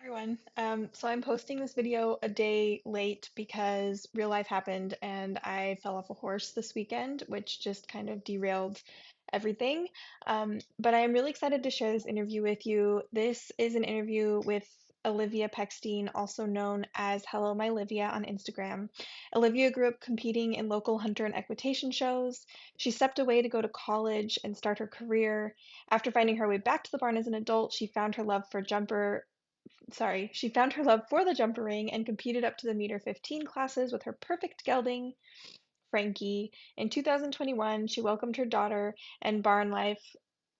Everyone. So I'm posting this video a day late because real life happened and I fell off a horse this weekend, which just kind of derailed everything. But I am really excited to share this interview with you. This is an interview with Olivia Pechstein, also known as Hello My Livia on Instagram. Olivia grew up competing in local hunter and equitation shows. She stepped away to go to college and start her career. After finding her way back to the barn as an adult, she found her love for the jumper ring and competed up to the meter 15 classes with her perfect gelding, Frankie. In 2021, she welcomed her daughter, and barn life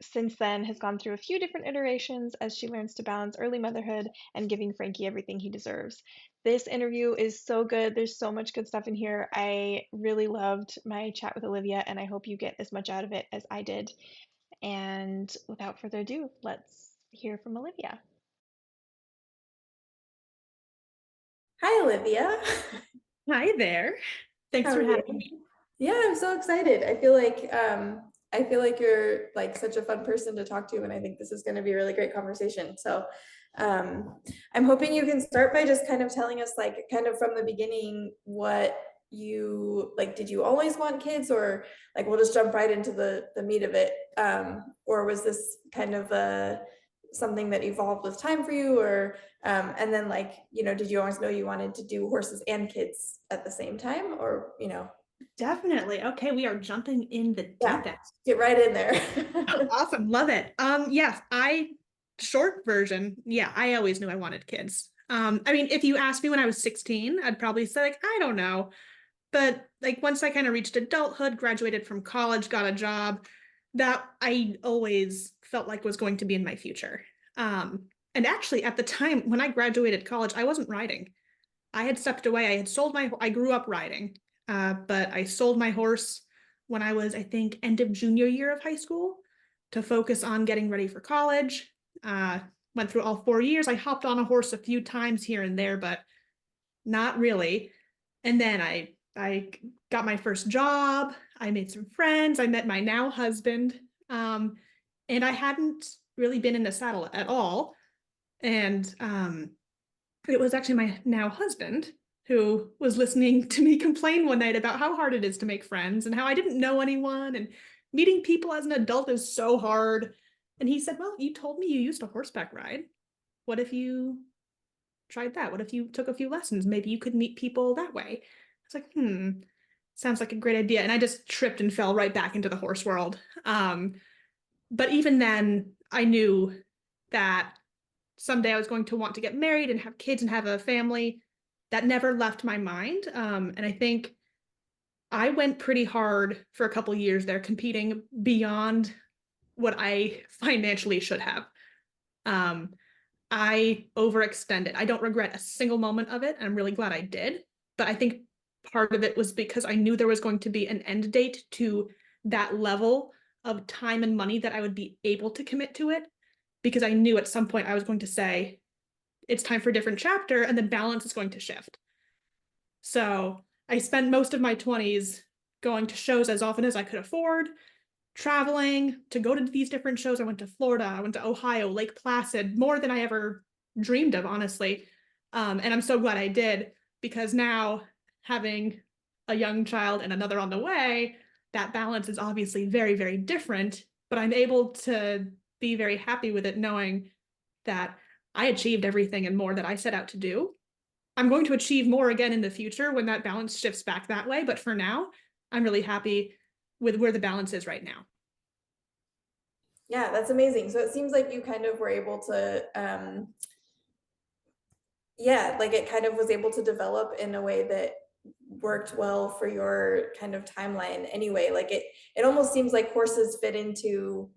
since then has gone through a few different iterations as she learns to balance early motherhood and giving Frankie everything he deserves. This interview is so good. There's so much good stuff in here. I really loved my chat with Olivia, and I hope you get as much out of it as I did. And without further ado, let's hear from Olivia. Hi, Olivia. Hi there. Thanks How for are having you? me. Yeah, I'm so excited. I feel like you're like such a fun person to talk to, and I think this is going to be a really great conversation. So, um, I'm hoping you can start by just kind of telling us, like, kind of from the beginning, what you like. Did you always want kids, or like we'll just jump right into the meat of it? Or was this kind of something that evolved with time for you, or and then, like, did you always know you wanted to do horses and kids at the same time, or Definitely. Okay, we are jumping in the yeah, deep end. get right in there. Awesome. Love it. Yes, short version, yeah, I always knew I wanted kids. I mean, if you asked me when I was 16, I'd probably say like, I don't know. But like once I kind of reached adulthood, graduated from college, got a job, that I always felt like was going to be in my future. And actually at the time when I graduated college, I wasn't riding. I had stepped away. I grew up riding, but I sold my horse when I was, I think, end of junior year of high school to focus on getting ready for college. Uh, Went through all 4 years. I hopped on a horse a few times here and there, but not really. And then I got my first job. I made some friends. I met my now husband. And I hadn't really been in the saddle at all. And it was actually my now husband who was listening to me complain one night about how hard it is to make friends and how I didn't know anyone and meeting people as an adult is so hard. And he said, well, you told me you used a horseback ride. What if you tried that? What if you took a few lessons? Maybe you could meet people that way. I was like, sounds like a great idea. And I just tripped and fell right back into the horse world. But even then, I knew that someday I was going to want to get married and have kids and have a family. That never left my mind. And I think I went pretty hard for a couple years there, competing beyond what I financially should have. Um, I overextended. I don't regret a single moment of it. And I'm really glad I did. But I think part of it was because I knew there was going to be an end date to that level of time and money that I would be able to commit to it. Because I knew at some point I was going to say, it's time for a different chapter, and the balance is going to shift. So I spent most of my 20s going to shows as often as I could afford, traveling to go to these different shows. I went to Florida, I went to Ohio, Lake Placid, more than I ever dreamed of, honestly. And I'm so glad I did, because now having a young child and another on the way, that balance is obviously very, very different. But I'm able to be very happy with it, knowing that I achieved everything and more that I set out to do. I'm going to achieve more again in the future when that balance shifts back that way. But for now, I'm really happy with where the balance is right now. Yeah, that's amazing. So it seems like you kind of were able to, yeah, like it kind of was able to develop in a way that worked well for your kind of timeline anyway. Like it almost seems like horses fit into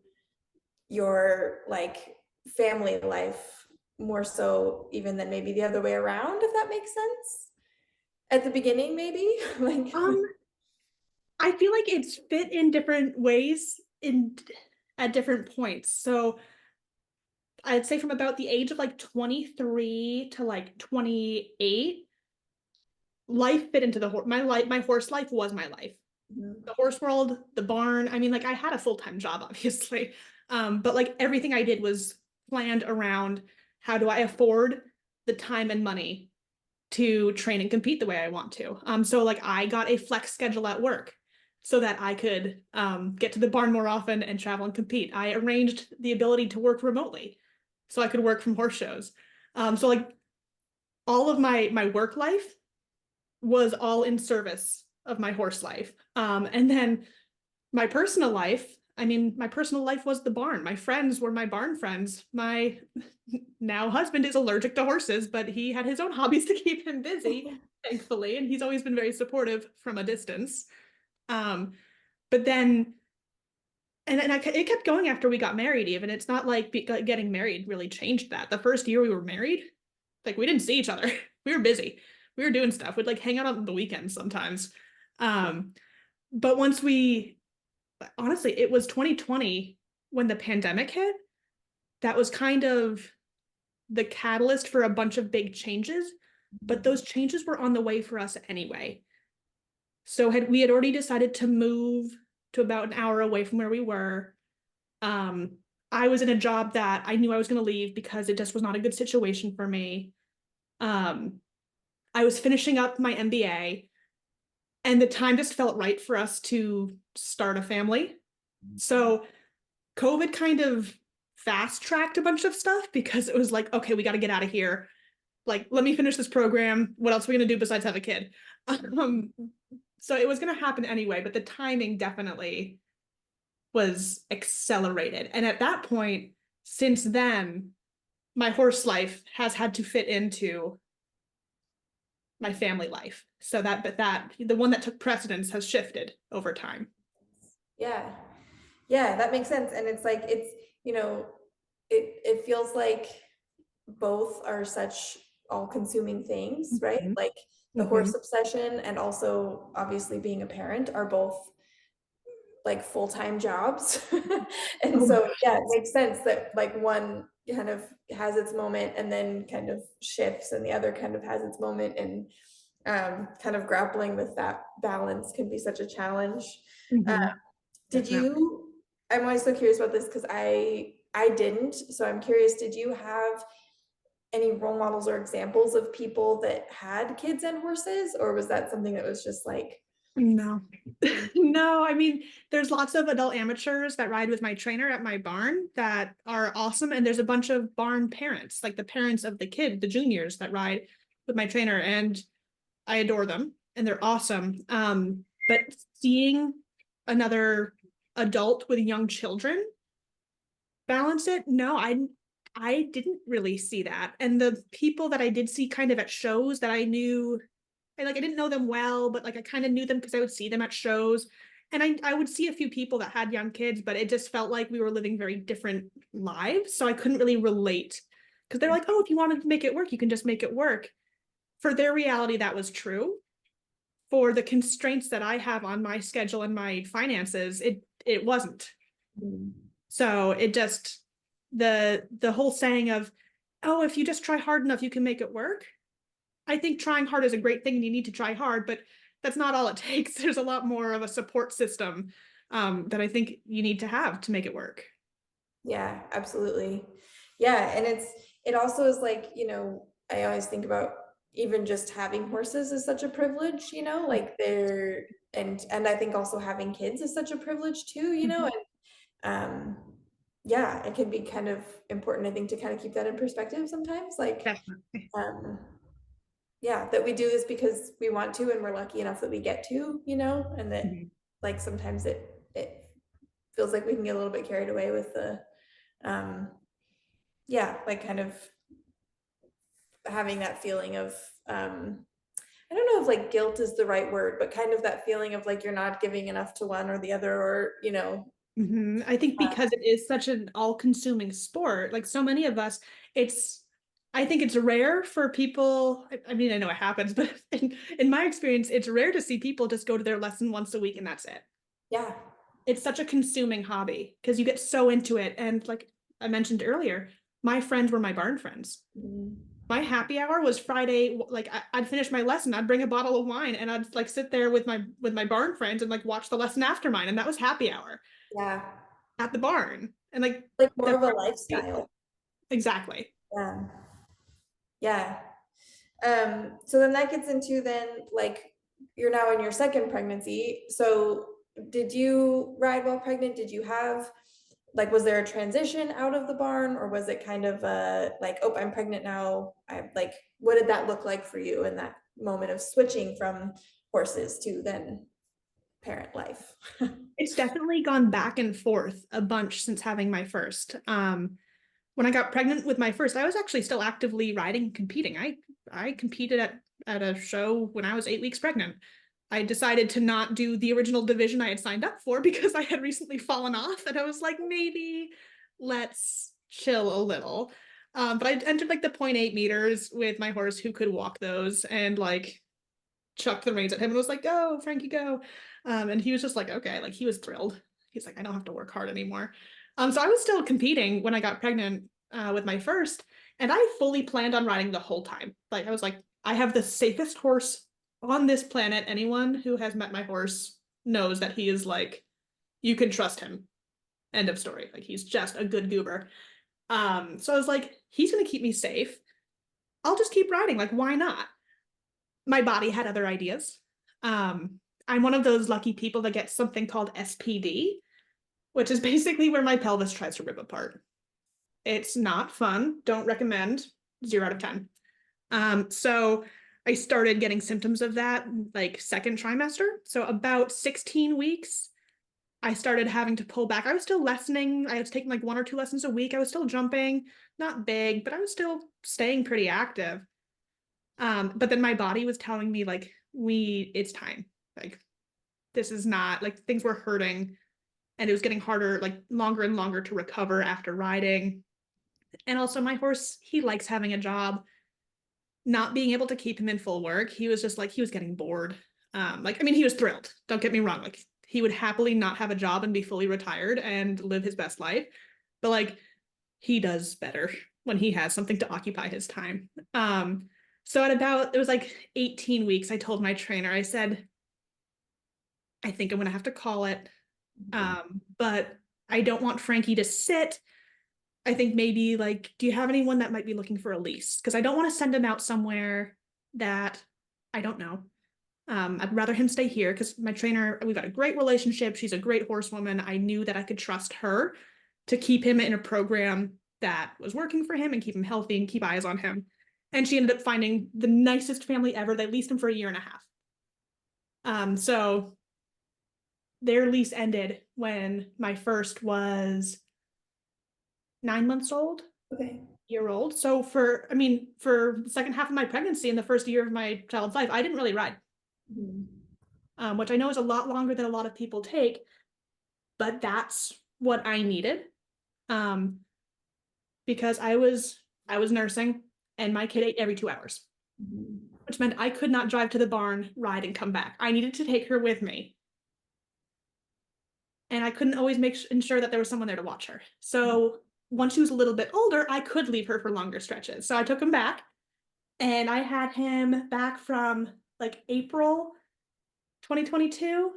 your like family life more so even than maybe the other way around, if that makes sense. At the beginning, maybe. Like, Um, I feel like it's fit in different ways in at different points. So I'd say from about the age of like 23 to like 28, life fit into my life. My horse life was my life. The horse world, the barn. I mean, like I had a full-time job, obviously. But like everything I did was planned around how do I afford the time and money to train and compete the way I want to. So like I got a flex schedule at work so that I could get to the barn more often and travel and compete. I arranged the ability to work remotely so I could work from horse shows. So like all of my work life was all in service of my horse life. And then my personal life, I mean, my personal life was the barn. My friends were my barn friends. My now husband is allergic to horses, but he had his own hobbies to keep him busy, thankfully, and he's always been very supportive from a distance. But then, it kept going after we got married. Even it's not like getting married really changed that. The first year we were married, like we didn't see each other. We were busy. We were doing stuff. We'd like hang out on the weekends sometimes. But once we honestly, it was 2020 when the pandemic hit. That was kind of the catalyst for a bunch of big changes, but those changes were on the way for us anyway. So we had already decided to move to about an hour away from where we were. I was in a job that I knew I was going to leave because it just was not a good situation for me. I was finishing up my MBA, and the time just felt right for us to start a family. So COVID kind of fast tracked a bunch of stuff because it was like, okay, we got to get out of here. Like, let me finish this program. What else are we going to do besides have a kid? So it was going to happen anyway, but the timing definitely was accelerated. And at that point, since then, my horse life has had to fit into my family life. So that the one that took precedence has shifted over time. Yeah. Yeah, that makes sense. And it's like, it feels like both are such all-consuming things, right? Mhm. Like the horse obsession and also obviously being a parent are both like full-time jobs. And Oh my so, gosh. yeah, it makes sense that like one kind of has its moment and then kind of shifts, and the other kind of has its moment, and kind of grappling with that balance can be such a challenge. Did Definitely. you, I'm always so curious about this because I didn't, so I'm curious, did you have any role models or examples of people that had kids and horses, or was that something that was just like, No. No, I mean, there's lots of adult amateurs that ride with my trainer at my barn that are awesome. And there's a bunch of barn parents, like the parents of the kid, the juniors that ride with my trainer. And I adore them and they're awesome. But seeing another adult with young children balance it, no, I didn't really see that. And the people that I did see kind of at shows that I knew, I didn't know them well, but like I kind of knew them because I would see them at shows. And I would see a few people that had young kids, but it just felt like we were living very different lives. So I couldn't really relate because they're like, oh, if you wanted to make it work, you can just make it work. For their reality, that was true. For the constraints that I have on my schedule and my finances, it wasn't. So it just the whole saying of, oh, if you just try hard enough, you can make it work. I think trying hard is a great thing and you need to try hard, but that's not all it takes. There's a lot more of a support system that I think you need to have to make it work. yeah, absolutely. Yeah, and it also is like, I always think about even just having horses is such a privilege, like they're, and I think also having kids is such a privilege too, and yeah, it can be kind of important, I think, to kind of keep that in perspective sometimes, like Definitely. um yeah, that we do this because we want to and we're lucky enough that we get to, and that Mhm. like sometimes it feels like we can get a little bit carried away with the um yeah, like kind of having that feeling of I don't know if like guilt is the right word, but kind of that feeling of like you're not giving enough to one or the other, or I think because it is such an all-consuming sport, like so many of us, I think it's rare for people. I mean, I know it happens, but in my experience, it's rare to see people just go to their lesson once a week and that's it. yeah. It's such a consuming hobby because you get so into it. And like I mentioned earlier, my friends were my barn friends. Mhm. My happy hour was Friday. Like I'd finish my lesson, I'd bring a bottle of wine, and I'd like sit there with my barn friends and like watch the lesson after mine, and that was happy hour Yeah, at the barn. And like like more the of a barn was great. lifestyle. Exactly. Yeah. Yeah. So then that gets into then, like, you're now in your second pregnancy. So did you ride while pregnant? Did you have, like, was there a transition out of the barn, or was it kind of like, oh, I'm pregnant now? I'm like, what did that look like for you in that moment of switching from horses to then parent life? It's definitely gone back and forth a bunch since having my first. When I got pregnant with my first, I was actually still actively riding and competing. I competed at a show when I was 8 weeks pregnant. I decided to not do the original division I had signed up for because I had recently fallen off, and I was like, maybe let's chill a little. But I entered like the 0.8 meters with my horse who could walk those, and like chucked the reins at him and was like, go, Frankie, go. And he was just like, okay, like he was thrilled. He's like, I don't have to work hard anymore. So I was still competing when I got pregnant with my first, and I fully planned on riding the whole time. Like I was like, I have the safest horse on this planet. Anyone who has met my horse knows that he is like, you can trust him. End of story. Like he's just a good goober. So I was like, he's gonna keep me safe. I'll just keep riding. Like, why not? My body had other ideas. I'm one of those lucky people that gets something called SPD, which is basically where my pelvis tries to rip apart. It's not fun. Don't recommend. 0 out of 10. So I started getting symptoms of that like second trimester. So about 16 weeks, I started having to pull back. I was still lessening. I was taking like 1 or 2 lessons a week. I was still jumping, not big, but I was still staying pretty active. But then my body was telling me like, it's time. Like, this is not like things were hurting, and it was getting harder, like longer and longer to recover after riding. And also my horse, he likes having a job. Not being able to keep him in full work, he was just like, he was getting bored. Like, I mean, he was thrilled. Don't get me wrong. Like, he would happily not have a job and be fully retired and live his best life. But like, he does better when he has something to occupy his time. So at about, it was like 18 weeks, I told my trainer, I said, I think I'm gonna have to call it. But I don't want Frankie to sit. I think maybe like, do you have anyone that might be looking for a lease? Because I don't want to send him out somewhere that I don't know. I'd rather him stay here because my trainer, we've got a great relationship. She's a great horsewoman. I knew that I could trust her to keep him in a program that was working for him and keep him healthy and keep eyes on him. And she ended up finding the nicest family ever. They leased him for a year and a half. So their lease ended when my first was 9 months old, Okay. year old. So for the second half of my pregnancy and the first year of my child's life, I didn't really ride, which I know is a lot longer than a lot of people take, but that's what I needed. Because I was nursing and my kid ate every 2 hours, which meant I could not drive to the barn, ride, and come back. I needed to take her with me. And I couldn't always ensure that there was someone there to watch her. So once she was a little bit older, I could leave her for longer stretches. So I took him back, and I had him back from like April 2022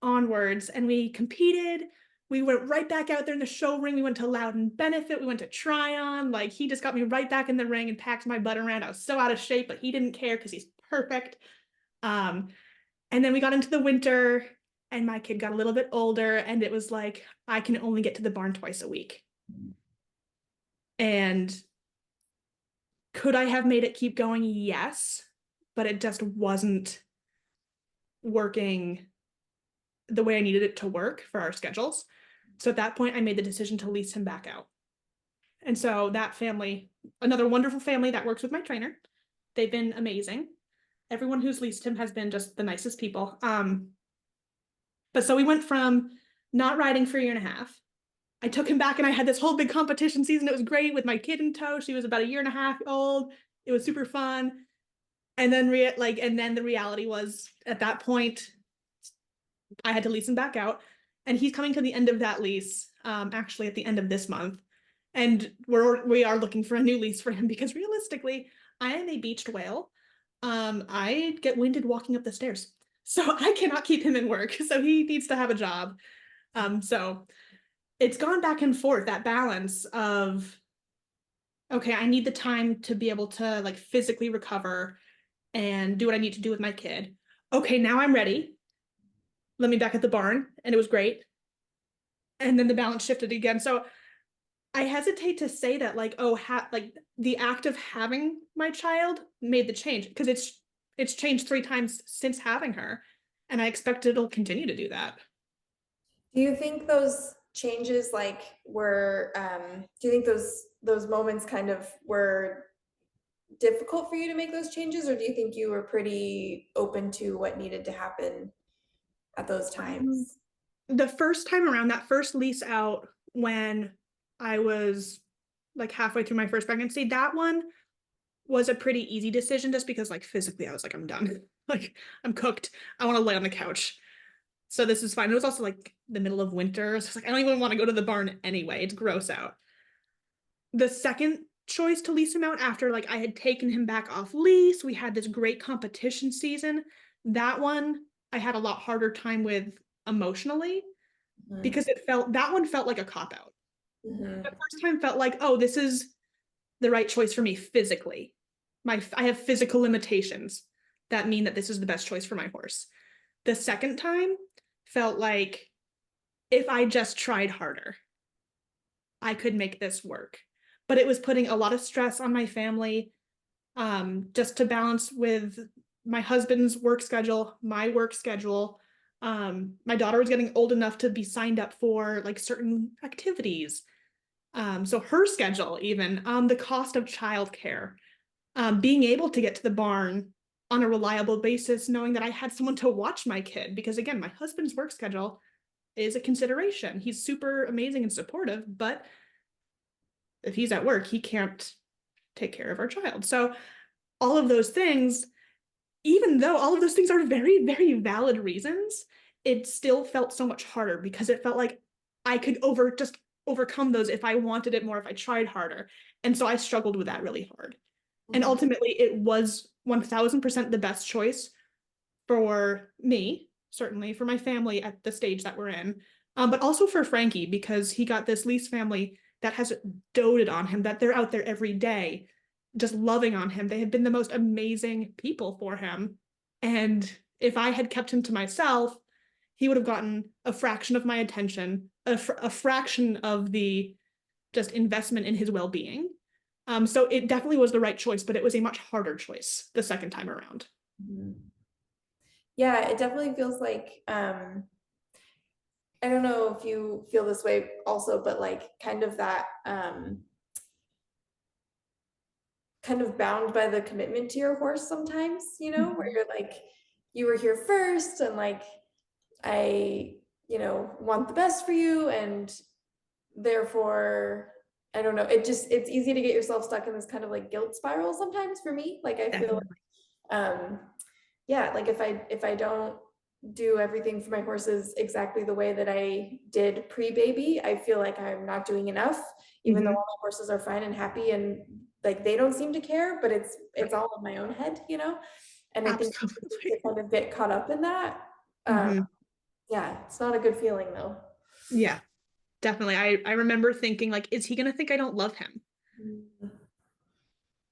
onwards, and we competed. We went right back out there in the show ring. We went to Loudon Benefit. We went to Tryon. Like, he just got me right back in the ring and packed my butt around. I was so out of shape, but he didn't care because he's perfect. And then we got into the winter, and my kid got a little bit older, and it was like, I can only get to the barn twice a week. And could I have made it keep going? Yes, but it just wasn't working the way I needed it to work for our schedules. So at that point, I made the decision to lease him back out. And so that family, another wonderful family that works with my trainer, they've been amazing. Everyone who's leased him has been just the nicest people. But so we went from not riding for a year and a half. I took him back and I had this whole big competition season. It was great with my kid in tow. She was about a year and a half old. It was super fun. And then the reality was at that point, I had to lease him back out. And he's coming to the end of that lease, actually at the end of this month. And we are looking for a new lease for him because realistically, I am a beached whale. I get winded walking up the stairs. So I cannot keep him in work. So he needs to have a job. So it's gone back and forth, that balance of, okay, I need the time to be able to like physically recover and do what I need to do with my kid. Okay, now I'm ready. Let me back at the barn. And it was great. And then the balance shifted again. So I hesitate to say that like, oh, like the act of having my child made the change, because it's changed 3 times since having her. And I expect it'll continue to do that. Do you think those changes like were do you think those moments kind of were difficult for you to make those changes, or do you think you were pretty open to what needed to happen at those Um, times? the first time around, that first lease out when I was like halfway through my first pregnancy, that one was a pretty easy decision just because like physically I was like, I'm done. Like I'm cooked. I want to lay on the couch. So this is fine. It was also like the middle of winter. So it's like I don't even want to go to the barn anyway. It's gross out. The second choice to lease him out after like I had taken him back off lease, we had this great competition season. That one I had a lot harder time with emotionally Mhm. because that one felt like a cop out. The Mhm. first time felt like, oh, this is the right choice for me physically. I have physical limitations that mean that this is the best choice for my horse. The second time felt like if I just tried harder, I could make this work. But it was putting a lot of stress on my family, just to balance with my husband's work schedule, my work schedule. My daughter was getting old enough to be signed up for like certain activities. So her schedule, even the cost of childcare, being able to get to the barn on a reliable basis, knowing that I had someone to watch my kid, because again, my husband's work schedule is a consideration. He's super amazing and supportive, but if he's at work, he can't take care of our child. So all of those things, even though all of those things are very, very valid reasons, it still felt so much harder because it felt like I could just overcome those if I wanted it more, if I tried harder. And so I struggled with that really hard. And Mhm. ultimately, it was 1000% the best choice for me, certainly for my family at the stage that we're in, but also for Frankie, because he got this lease family that has doted on him, that they're out there every day, just loving on him. They have been the most amazing people for him. And if I had kept him to myself, he would have gotten a fraction of my attention, a fraction of the just investment in his well being. So it definitely was the right choice, but it was a much harder choice the second time around. Mhm. Yeah, it definitely feels like I don't know if you feel this way also, but like kind of that kind of bound by the commitment to your horse sometimes, where Mhm. you're like, you were here first and like I, want the best for you and therefore I don't know, it's easy to get yourself stuck in this kind of like guilt spiral sometimes for me. Like I feel Definitely. um yeah, like if I don't do everything for my horses exactly the way that I did pre-baby, I feel like I'm not doing enough, even though Mhm. all my horses are fine and happy and like they don't seem to care, but it's Right. all in my own head. And I think to Absolutely. kind of get caught up in that, um, Mhm. yeah, it's not a good feeling though. Yeah, definitely. I remember thinking like, is he gonna think I don't love him? Mm.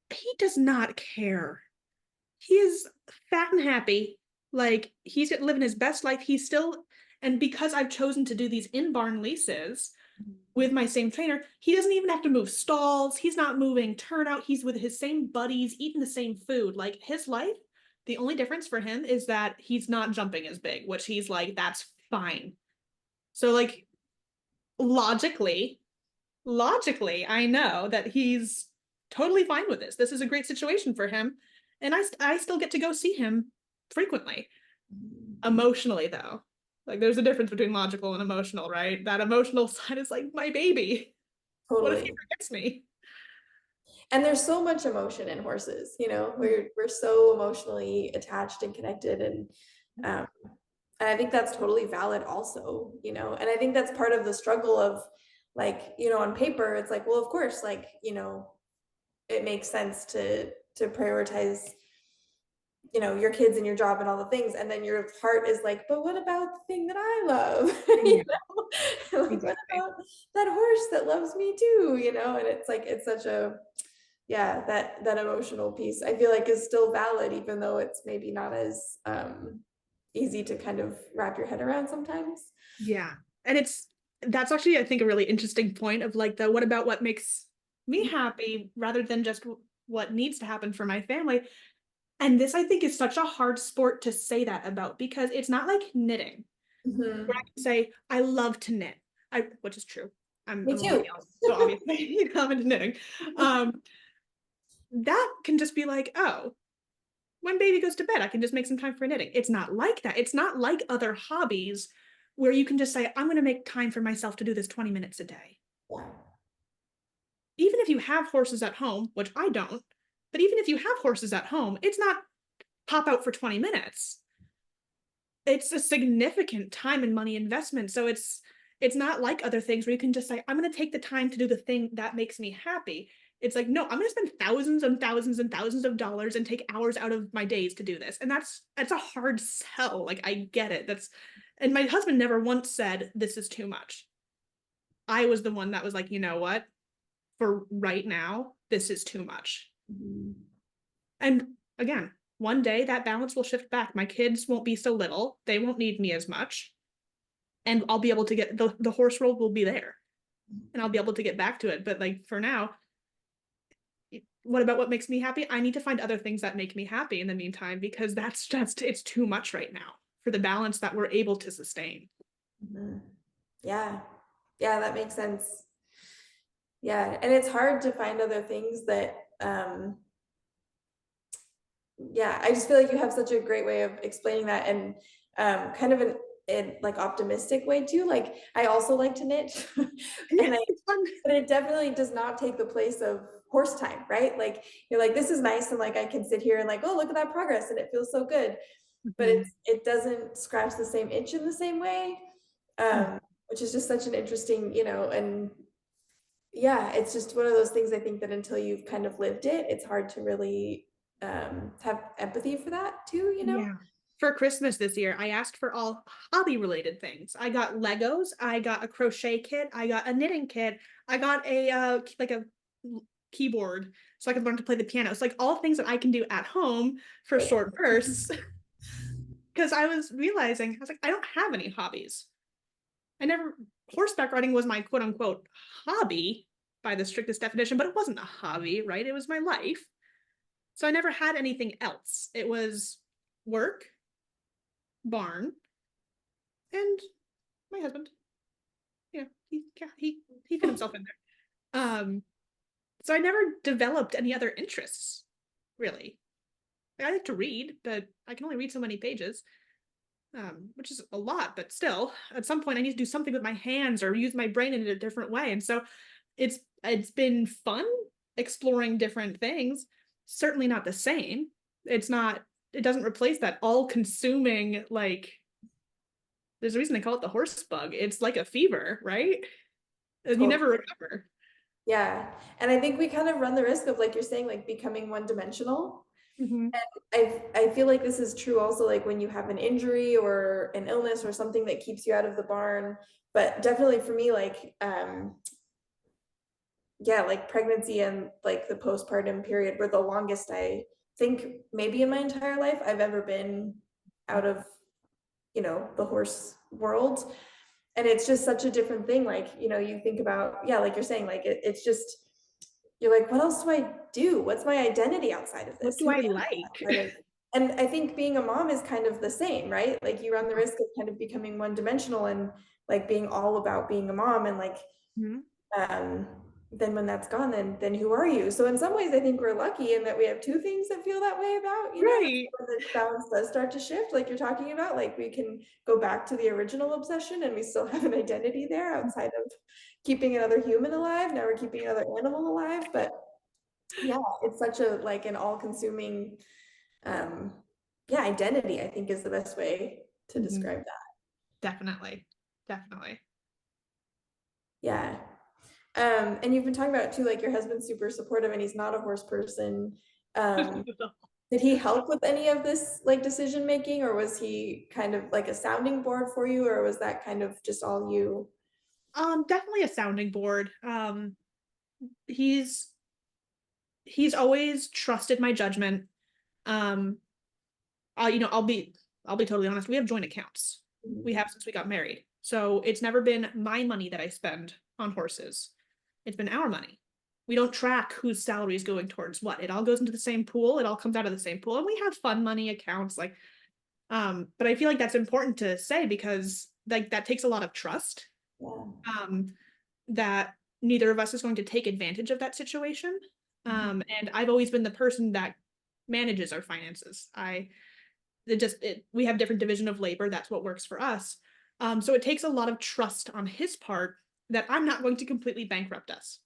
He does not care. He is fat and happy. Like he's living his best life. He's still, and because I've chosen to do these in-barn leases with my same trainer, he doesn't even have to move stalls. He's not moving turnout. He's with his same buddies, eating the same food. Like his life, the only difference for him is that he's not jumping as big, which he's like, that's fine. So like logically, logically, I know that he's totally fine with this. This is a great situation for him. And I still get to go see him frequently. Emotionally, though, like there's a difference between logical and emotional, right? That emotional side is like my baby. What if he Totally. forgets me? And there's so much emotion in horses, we're so emotionally attached and connected um, and I think that's totally valid also, and I think that's part of the struggle of like, on paper, it's like, well, of course, like, it makes sense to prioritize, your kids and your job and all the things. And then your heart is like, but what about the thing that I love? Yeah, Like, what exactly. about that horse that loves me too? And it's like, it's such a yeah, that emotional piece I feel like is still valid, even though it's maybe not as easy to kind of wrap your head around sometimes. Yeah. And that's actually, I think, a really interesting point of like the what about what makes me happy rather than just what needs to happen for my family. And this, I think, is such a hard sport to say that about because it's not like knitting, where I Mhm. can say, I love to knit, which is true. Me I'm a too. millennial, so obviously, I'm into knitting. Um, that can just be like, oh, when baby goes to bed, I can just make some time for knitting. It's not like that. It's not like other hobbies where you can just say, I'm going to make time for myself to do this 20 minutes a day. Yeah. Even if you have horses at home, which I don't, but even if you have horses at home, it's not pop out for 20 minutes. It's a significant time and money investment. So it's not like other things where you can just say, I'm going to take the time to do the thing that makes me happy. It's like, no, I'm going to spend thousands and thousands and thousands of dollars and take hours out of my days to do this. And that's a hard sell. Like I get it. And my husband never once said this is too much. I was the one that was like, you know what? For right now, this is too much. Mhm. And again, one day that balance will shift back. My kids won't be so little. They won't need me as much. And I'll be able to get the horse roll will be there. And I'll be able to get back to it. But like for now, what about what makes me happy? I need to find other things that make me happy in the meantime because that's just it's too much right now for the balance that we're able to sustain. Mhm. Yeah. Yeah, that makes sense. Yeah, and it's hard to find other things that yeah, I just feel like you have such a great way of explaining that and kind of an like optimistic way too. Like I also like to knit and Yeah, I it's fun. but it definitely does not take the place of horse time, right? Like you're like, this is nice and like I can sit here and like, oh, look at that progress and it feels so good. But Mhm. it doesn't scratch the same itch in the same way. Which is just such an interesting, and yeah, it's just one of those things I think that until you've kind of lived it, it's hard to really have empathy for that too. Yeah. For Christmas this year, I asked for all hobby related things. I got Legos, I got a crochet kit, I got a knitting kit, I got a like a keyboard so I could learn to play the piano. It's like all things that I can do at home for Right. short bursts. Because I was realizing, I was like, I don't have any hobbies. I never, horseback riding was my quote unquote hobby by the strictest definition, but it wasn't a hobby, right? It was my life. So I never had anything else. It was work, barn, and my husband. Yeah, he fit himself in there. So I never developed any other interests, really. I like to read, but I can only read so many pages, which is a lot. But still, at some point, I need to do something with my hands or use my brain in a different way. And so, it's been fun exploring different things. Certainly not the same. It's not. It doesn't replace that all-consuming like. There's a reason they call it the horse bug. It's like a fever, right? And you Totally. never recover. Yeah. And I think we kind of run the risk of, like you're saying, like becoming one dimensional. Mm-hmm. I feel like this is true also like when you have an injury or an illness or something that keeps you out of the barn. But definitely for me, like yeah, like pregnancy and like the postpartum period were the longest I think maybe in my entire life I've ever been out of, the horse world. And it's just such a different thing. Like, you think about, yeah, like you're saying, like it's just, you're like, what else do I do? What's my identity outside of What this? do Who am I I outside like? of? And I think being a mom is kind of the same, right? Like you run the risk of kind of becoming one dimensional and like being all about being a mom and like Mhm. um then when that's gone, then who are you? So in some ways I think we're lucky in that we have two things that feel that way about, Right. when the balance does start to shift, like you're talking about, like we can go back to the original obsession and we still have an identity there outside of keeping another human alive. Now we're keeping another animal alive. But yeah, it's such a like an all-consuming um yeah, identity, I think is the best way to Mhm. describe that. Definitely. Definitely. Yeah. And you've been talking about too, like your husband's super supportive and he's not a horse person. Um, did he help with any of this like decision making, or was he kind of like a sounding board for you, or was that kind of just all you? Definitely a sounding board. He's he's always trusted my judgment. You know, I'll be totally honest. We have joint accounts. We have since we got married. So it's never been my money that I spend on horses. It's been our money. We don't track whose salary is going towards what. It all goes into the same pool. It all comes out of the same pool. And we have fun money accounts, like, but I feel like that's important to say because like that takes a lot of trust. Yeah. That neither of us is going to take advantage of that situation. And I've always been the person that manages our finances. We have different division of labor. That's what works for us. So it takes a lot of trust on his part that I'm not going to completely bankrupt us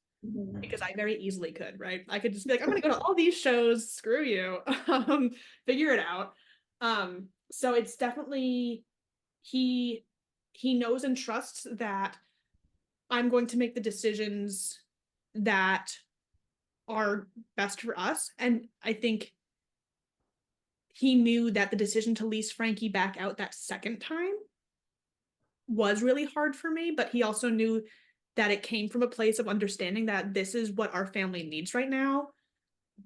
because I very easily could, right? I could just be like, I'm going to go to all these shows, screw you, figure it out. So it's definitely, he knows and trusts that I'm going to make the decisions that are best for us. And I think he knew that the decision to lease Frankie back out that second time was really hard for me, but he also knew that it came from a place of understanding that this is what our family needs right now.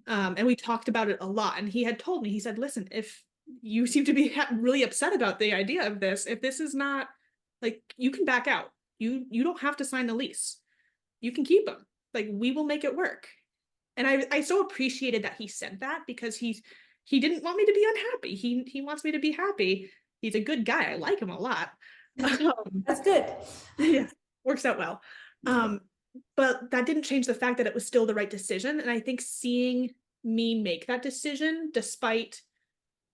And we talked about it a lot. And he had told me, he said, listen, if you seem to be really upset about the idea of this, if this is not like, you can back out. You don't have to sign the lease. You can keep them. Like, we will make it work. And I so appreciated that he said that because he didn't want me to be unhappy. He wants me to be happy. He's a good guy. I like him a lot. That's good. Yeah, works out well. But that didn't change the fact that it was still the right decision. And I think seeing me make that decision, despite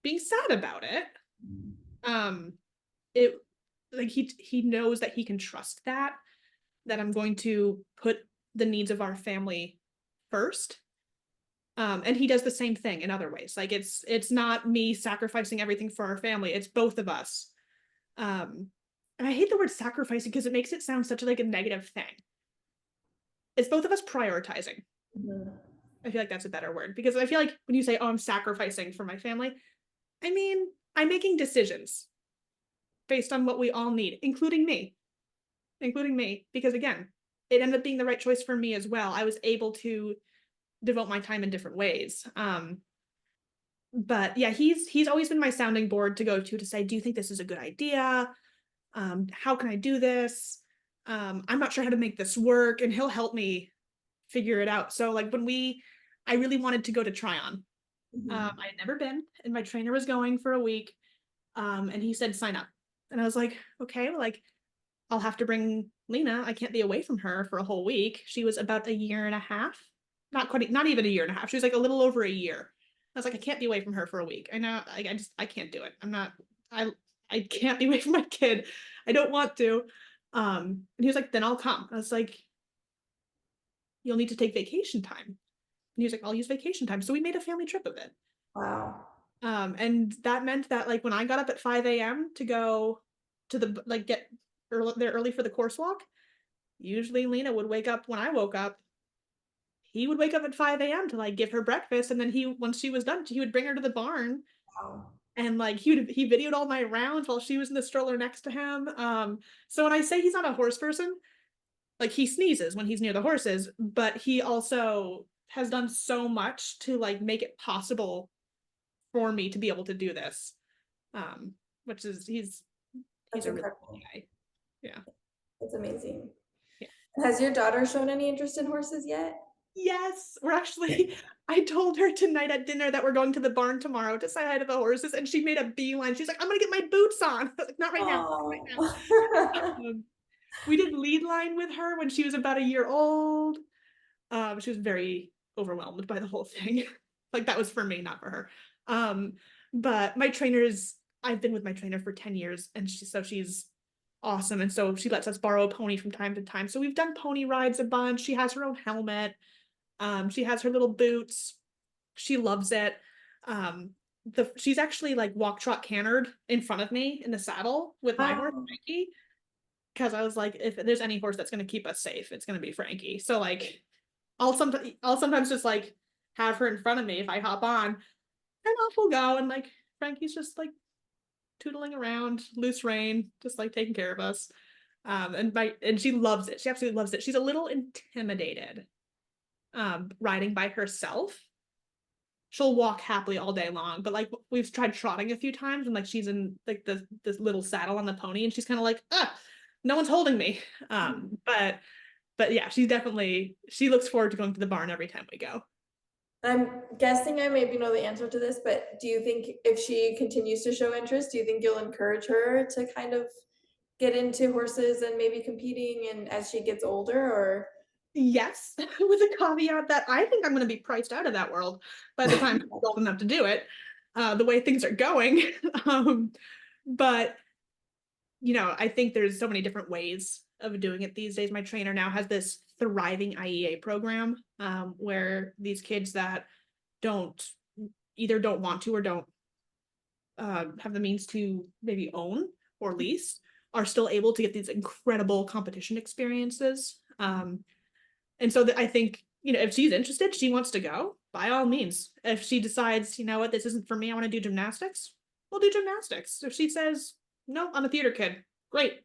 being sad about it, it like he knows that he can trust that I'm going to put the needs of our family first. And he does the same thing in other ways. Like it's not me sacrificing everything for our family. It's both of us. And I hate the word sacrificing because it makes it sound such like a negative thing. It's both of us prioritizing. I feel like that's a better word because I feel like when you say, oh, I'm sacrificing for my family, I mean, I'm making decisions based on what we all need, including me, because again, it ended up being the right choice for me as well. I was able to devote my time in different ways. But yeah, he's always been my sounding board to go to say, do you think this is a good idea? How can I do this? I'm not sure how to make this work, and he'll help me figure it out. So like I really wanted to go to Tryon. I had never been, and my trainer was going for a week. And he said, sign up. And I was like, okay, well, like, I'll have to bring Lena. I can't be away from her for a whole week. She was about a year and a half. Not even a year and a half. She was like a little over a year. I was like, I can't be away from her for a week. I know, I can't do it. I can't be away from my kid. I don't want to. And he was like, then I'll come. I was like, you'll need to take vacation time. And he was like, I'll use vacation time. So we made a family trip of it. Wow. And that meant that like when I got up at 5 a.m. to go to the like get there early for the course walk, usually Lena would wake up when I woke up. He would wake up at 5 a.m. to like give her breakfast, and then once she was done, he would bring her to the barn. Wow. And like he videoed all my rounds while she was in the stroller next to him. So when I say he's not a horse person, like he sneezes when he's near the horses, but he also has done so much to like make it possible for me to be able to do this. Which is he's That's a really incredible. cool guy. Yeah. That's amazing. Yeah. Has your daughter shown any interest in horses yet? Yes, we're actually, I told her tonight at dinner that we're going to the barn tomorrow to say hi to the horses, and she made a beeline. She's like, I'm gonna get my boots on. I was like, not right now. Not right now. We did lead line with her when she was about a year old. She was very overwhelmed by the whole thing. Like that was for me, not for her. But I've been with my trainer for 10 years, and she's awesome. And so she lets us borrow a pony from time to time. So we've done pony rides a bunch. She has her own helmet. She has her little boots. She loves it. She's actually like walk trot cantered in front of me in the saddle with my horse, Frankie. Because I was like, if there's any horse that's going to keep us safe, it's going to be Frankie. So like, I'll sometimes just like have her in front of me if I hop on, and off we'll go. And like Frankie's just like tootling around, loose rein, just like taking care of us. And she loves it. She absolutely loves it. She's a little intimidated riding by herself, she'll walk happily all day long. But like we've tried trotting a few times, and like she's in like this little saddle on the pony, and she's kind of like, no one's holding me. But yeah, she looks forward to going to the barn every time we go. I'm guessing I maybe know the answer to this, but do you think if she continues to show interest, do you think you'll encourage her to kind of get into horses and maybe competing and as she gets older, or? Yes, with a caveat that I think I'm going to be priced out of that world by the time I'm old enough to do it, the way things are going. um, but I think there's so many different ways of doing it these days. My trainer now has this thriving IEA program, where these kids that don't either don't want to or don't have the means to maybe own or lease are still able to get these incredible competition experiences. And so I think, if she's interested, she wants to go, by all means. If she decides, what, this isn't for me, I want to do gymnastics, we'll do gymnastics. If she says, no, I'm a theater kid, great,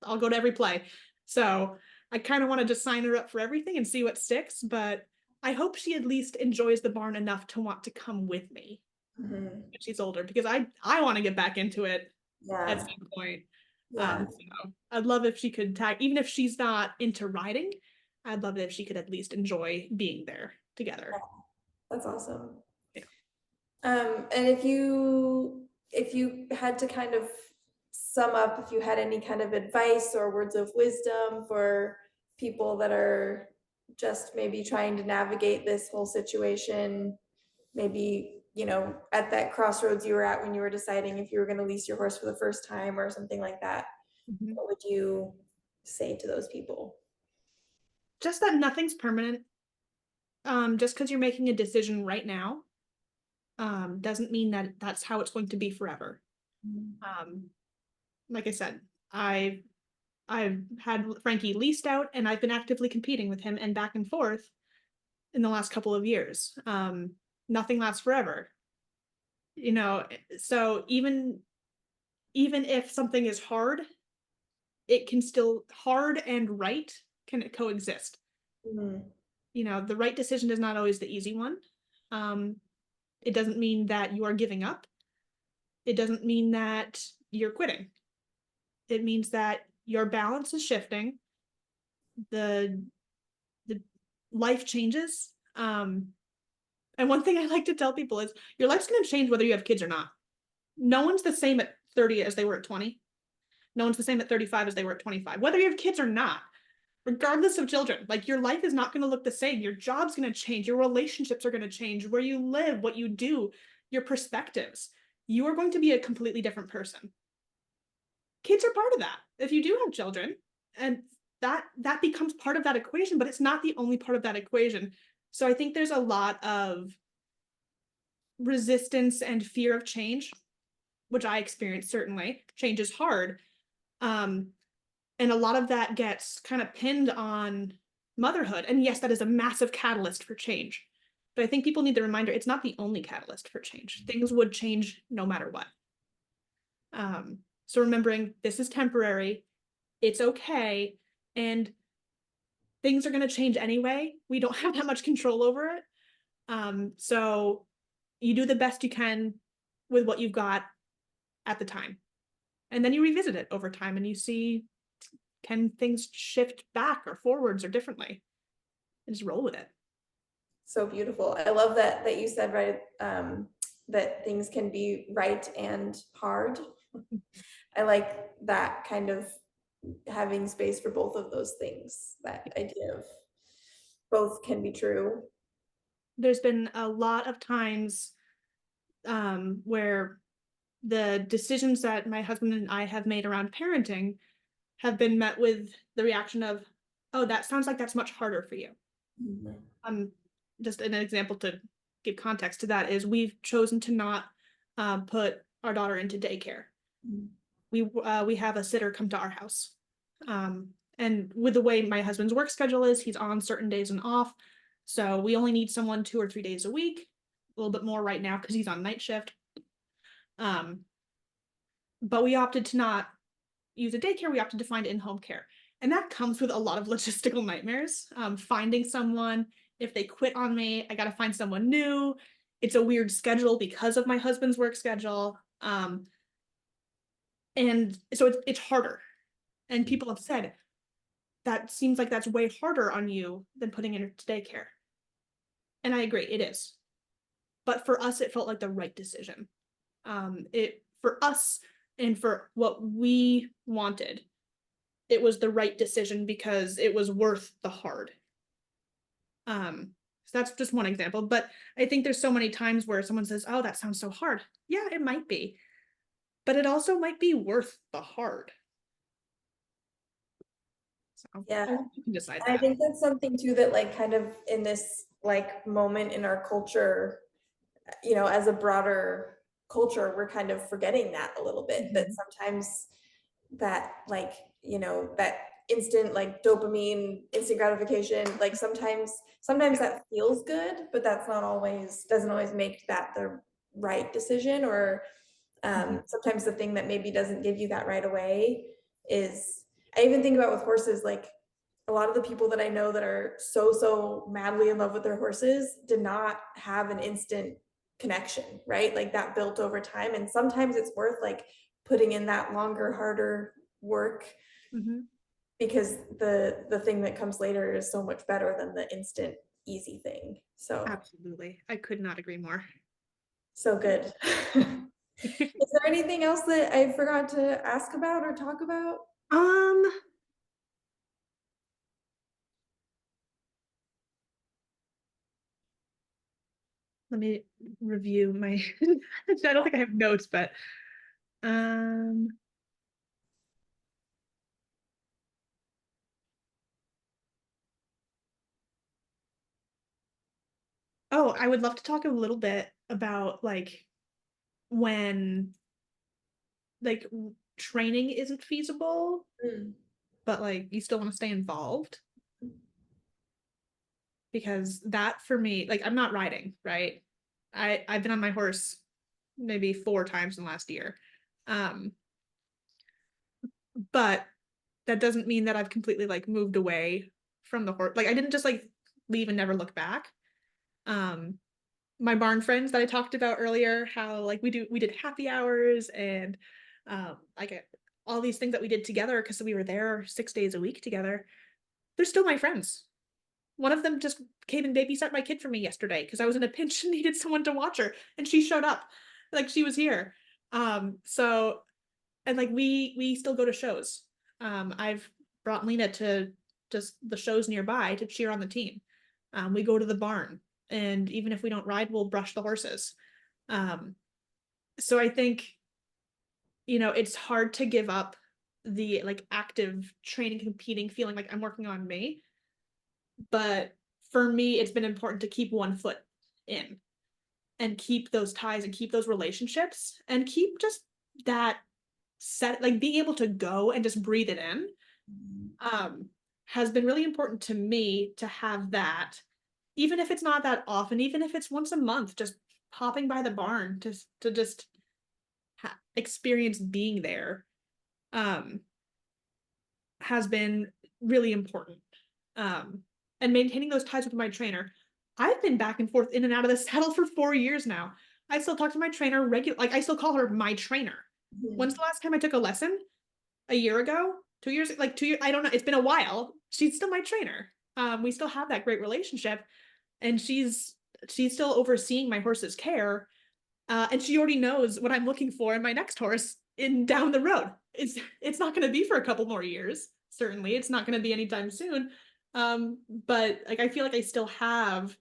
I'll go to every play. So I kind of want to just sign her up for everything and see what sticks, but I hope she at least enjoys the barn enough to want to come with me when she's older, because I want to get back into it at Yeah, some point. yeah, So I'd love if she could tag, even if she's not into riding, I'd love it if she could at least enjoy being there together. that's awesome. Yeah. And if you had to kind of sum up, if you had any kind of advice or words of wisdom for people that are just maybe trying to navigate this whole situation, maybe, at that crossroads you were at when you were deciding if you were going to lease your horse for the first time or something like that, Mhm. what would you say to those people? Just that nothing's permanent. Just because you're making a decision right now, doesn't mean that that's how it's going to be forever. Um, like I said, I've had Frankie leased out, and I've been actively competing with him and back and forth in the last couple of years. Nothing lasts forever, so even if something is hard, it can still hard and right can coexist. Mhm. The right decision is not always the easy one. Um, it doesn't mean that you are giving up. It doesn't mean that you're quitting. It means that your balance is shifting. The the life changes. And one thing I like to tell people is your life's going to change whether you have kids or not. No one's the same at 30 as they were at 20. No one's the same at 35 as they were at 25, whether you have kids or not. Regardless of children, like your life is not going to look the same. Your job's going to change. Your relationships are going to change. Where you live, what you do, your perspectives. You are going to be a completely different person. Kids are part of that. If you do have children, and that becomes part of that equation, but it's not the only part of that equation. So I think there's a lot of resistance and fear of change, which I experience. Certainly change is hard. And a lot of that gets kind of pinned on motherhood. And yes, that is a massive catalyst for change. But I think people need the reminder it's not the only catalyst for change. Things would change no matter what. So remembering this is temporary, it's okay, and things are going to change anyway. We don't have that much control over it. So you do the best you can with what you've got at the time. And then you revisit it over time and you see, can things shift back or forwards or differently? And just roll with it. So beautiful. I love that you said, right, that things can be right and hard. I like that kind of having space for both of those things, that idea of both can be true. There's been a lot of times where the decisions that my husband and I have made around parenting have been met with the reaction of, oh, that sounds like that's much harder for you. Just an example to give context to that is we've chosen to not put our daughter into daycare. We have a sitter come to our house. And with the way my husband's work schedule is, he's on certain days and off. So we only need someone 2 or 3 days a week, a little bit more right now because he's on night shift. But we opted to not use a daycare. We opted to find in-home care. And that comes with a lot of logistical nightmares. Finding someone, If they quit on me, I got to find someone new. It's a weird schedule because of my husband's work schedule. And so it's harder. And people have said that seems like that's way harder on you than putting in to daycare. And I agree, it is. But for us, it felt like the right decision. It for us and for what we wanted, it was the right decision because it was worth the hard. So that's just one example. But I think there's so many times where someone says, "Oh, that sounds so hard." Yeah, it might be, but it also might be worth the hard. So Yeah. you can decide I that. think that's something too that like kind of in this like moment in our culture, as a broader culture, we're kind of forgetting that a little bit, that sometimes that like, that instant like dopamine, instant gratification, like sometimes that feels good, but that's not always, doesn't always make that the right decision. Or sometimes the thing that maybe doesn't give you that right away is, I even think about with horses, like a lot of the people that I know that are so madly in love with their horses did not have an instant connection, right? Like that built over time. And sometimes it's worth like putting in that longer, harder work, because the thing that comes later is so much better than the instant easy thing. So Absolutely. I could not agree more. so good. Is there anything else that I forgot to ask about or talk about? Let me review my I don't think I have notes, but oh, I would love to talk a little bit about like when like training isn't feasible, but like you still want to stay involved. Because that for me, like I'm not riding, right? I've been on my horse maybe 4 times in the last year. But that doesn't mean that I've completely like moved away from the horse. Like I didn't just like leave and never look back. My barn friends that I talked about earlier, how like we did happy hours and like all these things that we did together because we were there 6 days a week together. They're still my friends. One of them just came and babysat my kid for me yesterday because I was in a pinch and needed someone to watch her, and she showed up, like she was here. So and like we still go to shows. I've brought Lena to just the shows nearby to cheer on the team. We go to the barn, and even if we don't ride, we'll brush the horses. So I think it's hard to give up the like active training, competing, feeling like I'm working on me. But for me, it's been important to keep one foot in and keep those ties and keep those relationships and keep just that set, like being able to go and just breathe it in has been really important to me to have that, even if it's not that often, even if it's once a month, just popping by the barn to just experience being there has been really important. And maintaining those ties with my trainer. I've been back and forth in and out of the saddle for 4 years now. I still talk to my trainer regular, like I still call her my trainer. When's the last time I took a lesson? A year ago? 2 years? Like 2 years? I don't know. It's been a while. She's still my trainer. We still have that great relationship, and she's still overseeing my horse's care. And she already knows what I'm looking for in my next horse in down the road. It's not going to be for a couple more years. Certainly, it's not going to be anytime soon. But like I feel like I still have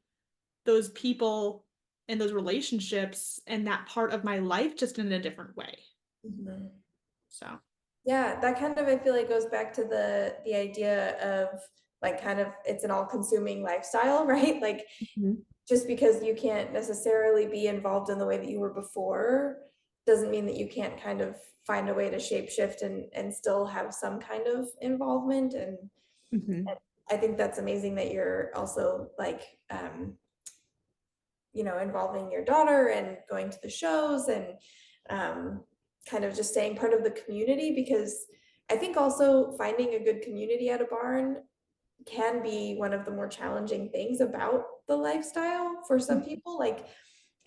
those people and those relationships and that part of my life just in a different way. So yeah, that kind of I feel like goes back to the idea of like kind of it's an all-consuming lifestyle, right? Like just because you can't necessarily be involved in the way that you were before doesn't mean that you can't kind of find a way to shape shift and still have some kind of involvement. And I think that's amazing that you're also like involving your daughter and going to the shows and kind of just staying part of the community, because I think also finding a good community at a barn can be one of the more challenging things about the lifestyle for some people. Like,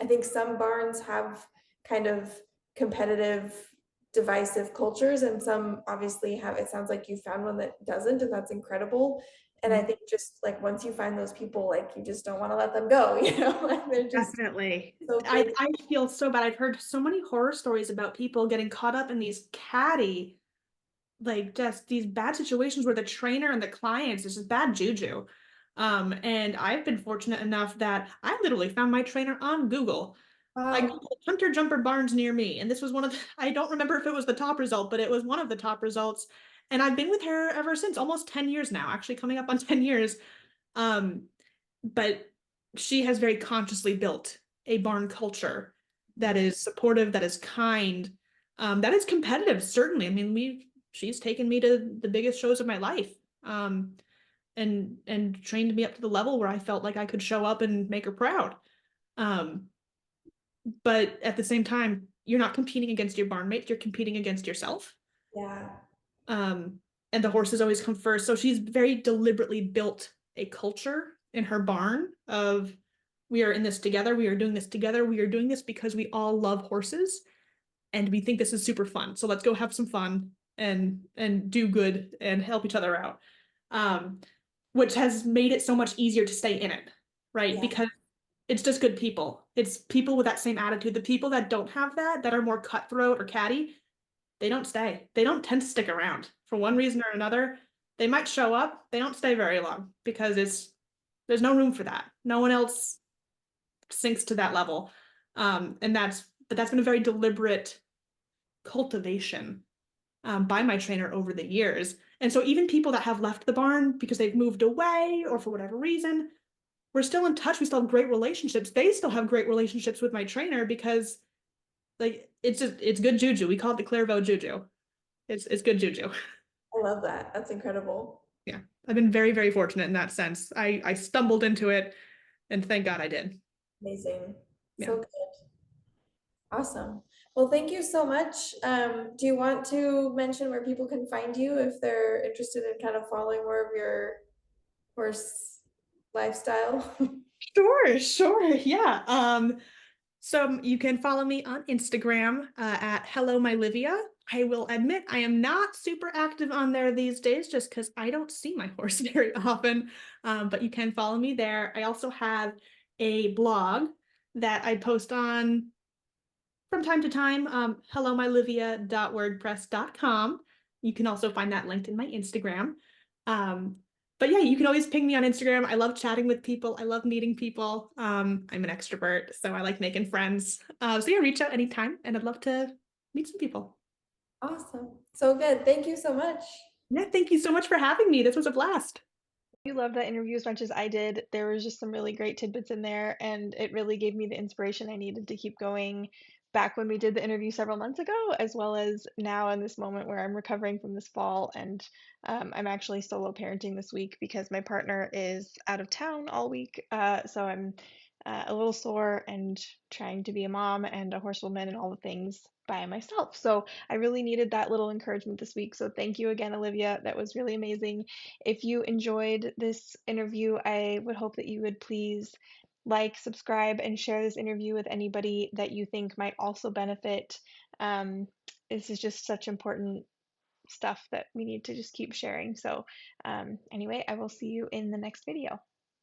I think some barns have kind of competitive, divisive cultures, and some obviously have, it sounds like you found one that doesn't, and that's incredible. And I think just like once you find those people, like you just don't want to let them go, like they're just Definitely. so I, good. I feel so bad. I've heard so many horror stories about people getting caught up in these catty, like just these bad situations where the trainer and the clients is just bad juju. And I've been fortunate enough that I literally found my trainer on Google. I Wow. Googled Hunter Jumper Barns near me, and this was one of the, I don't remember if it was the top result, but it was one of the top results. And I've been with her ever since, almost 10 years now, actually coming up on 10 years. Um, but she has very consciously built a barn culture that is supportive, that is kind, that is competitive, certainly. I mean, she's taken me to the biggest shows of my life. And trained me up to the level where I felt like I could show up and make her proud. Um, but at the same time, you're not competing against your barn mates, you're competing against yourself. Yeah. Um, and the horses always come first. So she's very deliberately built a culture in her barn of we are in this together, we are doing this together, we are doing this because we all love horses and we think this is super fun. So let's go have some fun and do good and help each other out. Um, which has made it so much easier to stay in it, right? Yeah. Because it's just good people. It's people with that same attitude. The people that don't have that, that are more cutthroat or catty, they don't stay. They don't tend to stick around for one reason or another. They might show up, they don't stay very long because there's no room for that. No one else sinks to that level. And that's been a very deliberate cultivation by my trainer over the years. And so even people that have left the barn because they've moved away or for whatever reason, we're still in touch. We still have great relationships. They still have great relationships with my trainer because like it's good juju. We call it the Clairvaux juju. It's good juju. I love that. That's incredible. Yeah. I've been very, very fortunate in that sense. I stumbled into it and thank God I did. Amazing. Yeah. So good. Awesome. Well, thank you so much. Do you want to mention where people can find you if they're interested in kind of following more of your horse lifestyle? Sure, sure. Yeah. So you can follow me on Instagram at Hello My Livia. I will admit I am not super active on there these days just because I don't see my horse very often. But you can follow me there. I also have a blog that I post on from time to time, hellomylivia.wordpress.com. You can also find that linked in my Instagram. Um, but yeah, you can always ping me on Instagram. I love chatting with people. I love meeting people. I'm an extrovert, so I like making friends. So yeah, reach out anytime, and I'd love to meet some people. Awesome. So good. Thank you so much. Yeah, thank you so much for having me. This was a blast. You loved that interview as much as I did. There was just some really great tidbits in there, and it really gave me the inspiration I needed to keep going back when we did the interview several months ago, as well as now in this moment where I'm recovering from this fall. And I'm actually solo parenting this week because my partner is out of town all week. So I'm a little sore and trying to be a mom and a horsewoman and all the things by myself. So I really needed that little encouragement this week. So thank you again, Olivia. That was really amazing. If you enjoyed this interview, I would hope that you would please like, subscribe, and share this interview with anybody that you think might also benefit. Um, this is just such important stuff that we need to just keep sharing. So, anyway, I will see you in the next video.